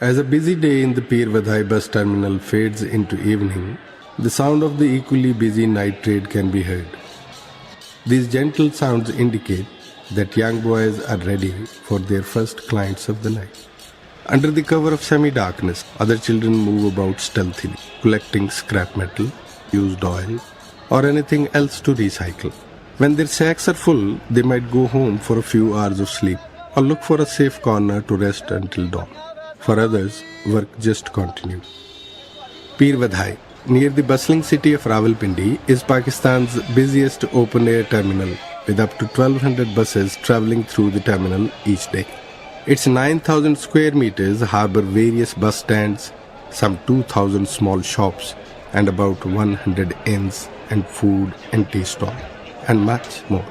As a busy day in the Pir Vadhai bus terminal fades into evening, the sound of the equally busy night trade can be heard. These gentle sounds indicate that young boys are ready for their first clients of the night. Under the cover of semi-darkness, other children move about stealthily, collecting scrap metal, used oil, or anything else to recycle. When their sacks are full, they might go home for a few hours of sleep or look for a safe corner to rest until dawn. For others, work just continues. Pir Vadhai, near the bustling city of Rawalpindi, is Pakistan's busiest open-air terminal, with up to 1,200 buses traveling through the terminal each day. Its 9,000 square meters harbor various bus stands, some 2,000 small shops, and about 100 inns and food and tea stalls, and much more.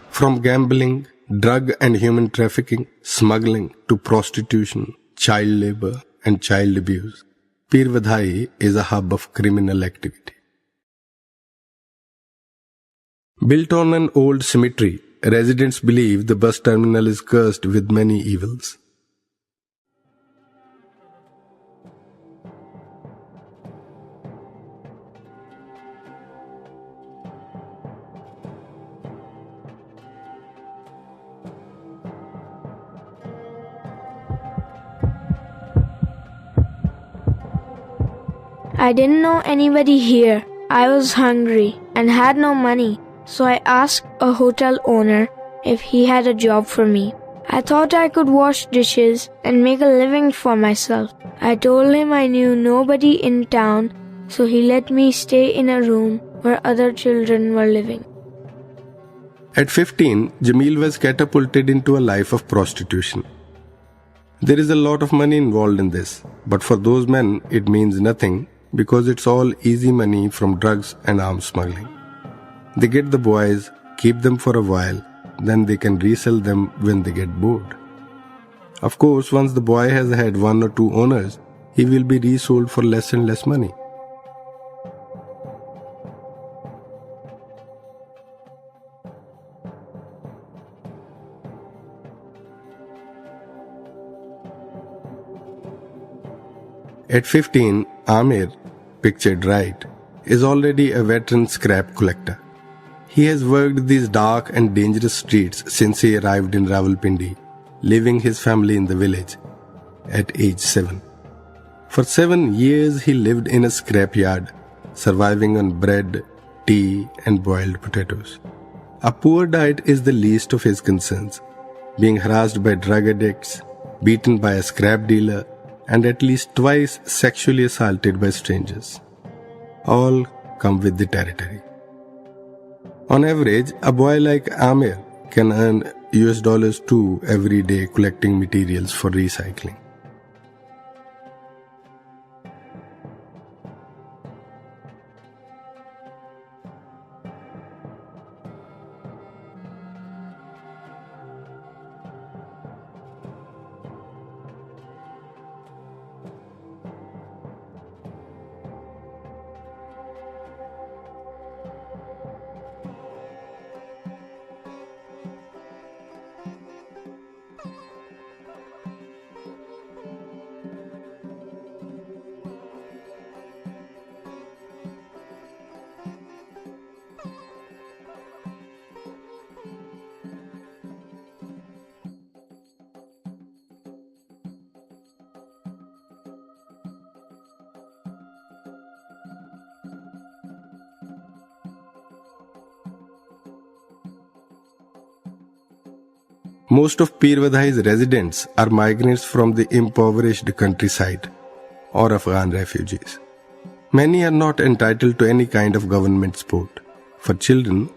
From gambling, drug and human trafficking, smuggling to prostitution, child labor and child abuse, Pir Vadhai is a hub of criminal activity. Built on an old cemetery, residents believe the bus terminal is cursed with many evils. I didn't know anybody here. I was hungry and had no money, so I asked a hotel owner if he had a job for me. I thought I could wash dishes and make a living for myself. I told him I knew nobody in town, so he let me stay in a room where other children were living. At 15, Jamil was catapulted into a life of prostitution. There is a lot of money involved in this, but for those men, it means nothing because it's all easy money from drugs and arms smuggling. They get the boys, keep them for a while, then they can resell them when they get bored. Of course, once the boy has had one or two owners, he will be resold for less and less money. At 15, Amir, pictured right, is already a veteran scrap collector. He has worked these dark and dangerous streets since he arrived in Rawalpindi, leaving his family in the village at age 7. For 7 years he lived in a scrapyard, surviving on bread, tea and boiled potatoes. A poor diet is the least of his concerns, being harassed by drug addicts, beaten by a scrap dealer, and at least twice sexually assaulted by strangers. All come with the territory. On average, a boy like Amir can earn $2 every day collecting materials for recycling. Most of Pir Vadhai's residents are migrants from the impoverished countryside or Afghan refugees. Many are not entitled to any kind of government support. For children,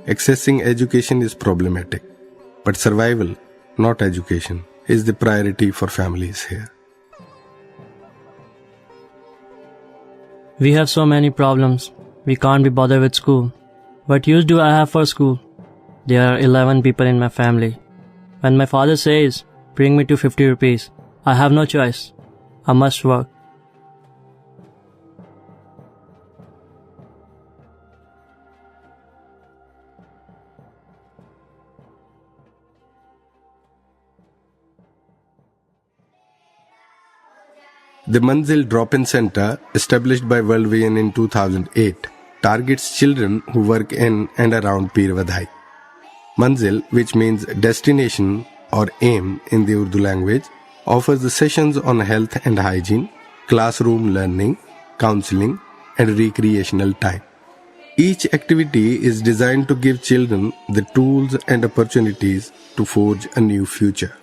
accessing education is problematic, but survival, not education, is the priority for families here. We have so many problems. We can't be bothered with school. What use do I have for school? There are 11 people in my family. When my father says, bring me to 50 rupees, I have no choice. I must work. The Manzil Drop-In Center, established by World Vision in 2008, targets children who work in and around Pir Vadhai. Manzil, which means destination or aim in the Urdu language, offers the sessions on health and hygiene, classroom learning, counseling, and recreational time. Each activity is designed to give children the tools and opportunities to forge a new future.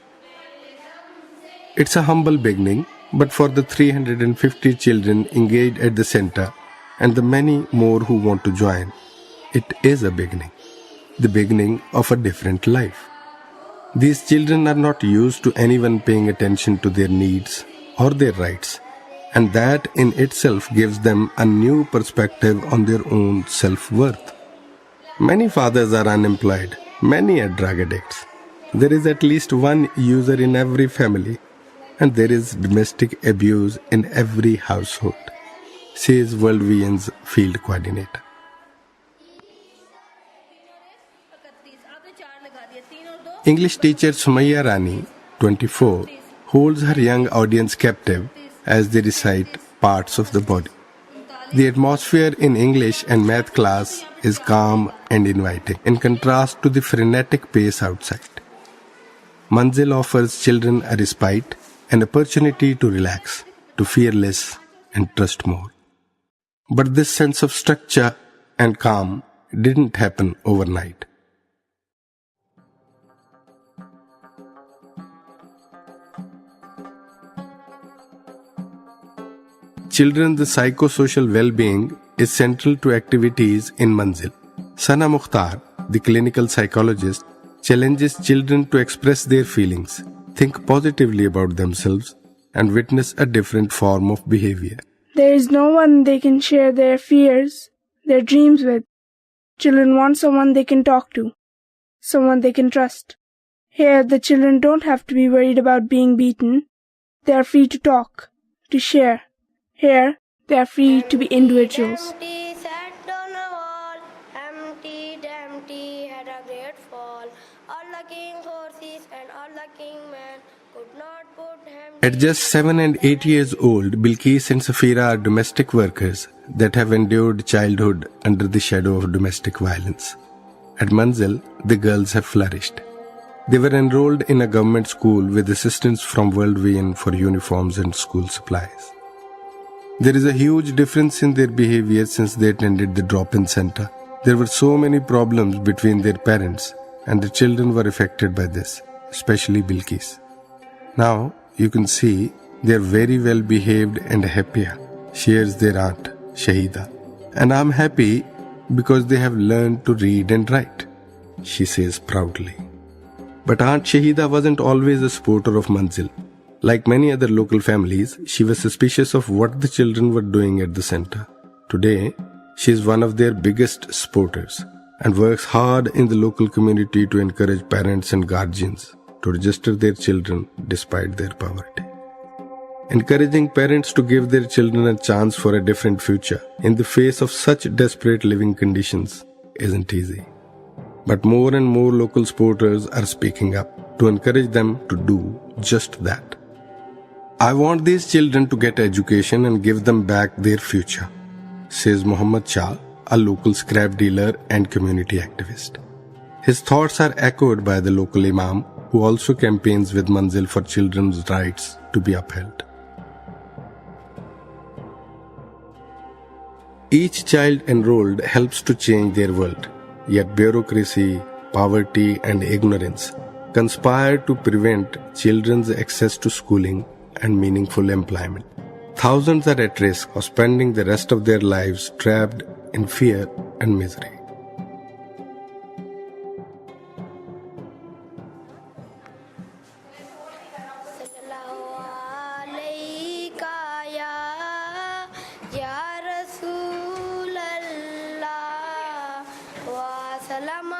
It's a humble beginning, but for the 350 children engaged at the center and the many more who want to join, it is a beginning, the beginning of a different life. These children are not used to anyone paying attention to their needs or their rights, and that in itself gives them a new perspective on their own self-worth. Many fathers are unemployed, many are drug addicts. There is at least one user in every family, and there is domestic abuse in every household, says World Vision's field coordinator. English teacher Sumaya Rani, 24, holds her young audience captive as they recite parts of the body. The atmosphere in English and math class is calm and inviting, in contrast to the frenetic pace outside. Manzil offers children a respite, an opportunity to relax, to fear less and trust more. But this sense of structure and calm didn't happen overnight. Children's psychosocial well-being is central to activities in Manzil. Sana Mukhtar, the clinical psychologist, challenges children to express their feelings, think positively about themselves, and witness a different form of behavior. There is no one they can share their fears, their dreams with. Children want someone they can talk to, someone they can trust. Here, the children don't have to be worried about being beaten. They are free to talk, to share. Here, they are free to be individuals. Empty, sat on a wall, empty, had a great fall. All the king horses and all the king men could not put him. At just 7 and 8 years old, Bilqis and Safira are domestic workers that have endured childhood under the shadow of domestic violence. At Manzil, the girls have flourished. They were enrolled in a government school with assistance from World Vision for uniforms and school supplies. There is a huge difference in their behavior since they attended the drop-in center. There were so many problems between their parents, and the children were affected by this, especially Bilqis. Now, you can see they are very well behaved and happier, shares their aunt, Shahida. And I'm happy because they have learned to read and write, she says proudly. But Aunt Shahida wasn't always a supporter of Manzil. Like many other local families, she was suspicious of what the children were doing at the center. Today, she is one of their biggest supporters and works hard in the local community to encourage parents and guardians to register their children despite their poverty. Encouraging parents to give their children a chance for a different future in the face of such desperate living conditions isn't easy. But more and more local supporters are speaking up to encourage them to do just that. I want these children to get education and give them back their future, says Muhammad Shah, a local scrap dealer and community activist. His thoughts are echoed by the local imam, who also campaigns with Manzil for children's rights to be upheld. Each child enrolled helps to change their world, yet bureaucracy, poverty, and ignorance conspire to prevent children's access to schooling and meaningful employment. Thousands are at risk of spending the rest of their lives trapped in fear and misery. Ya Rasul Allah wa salam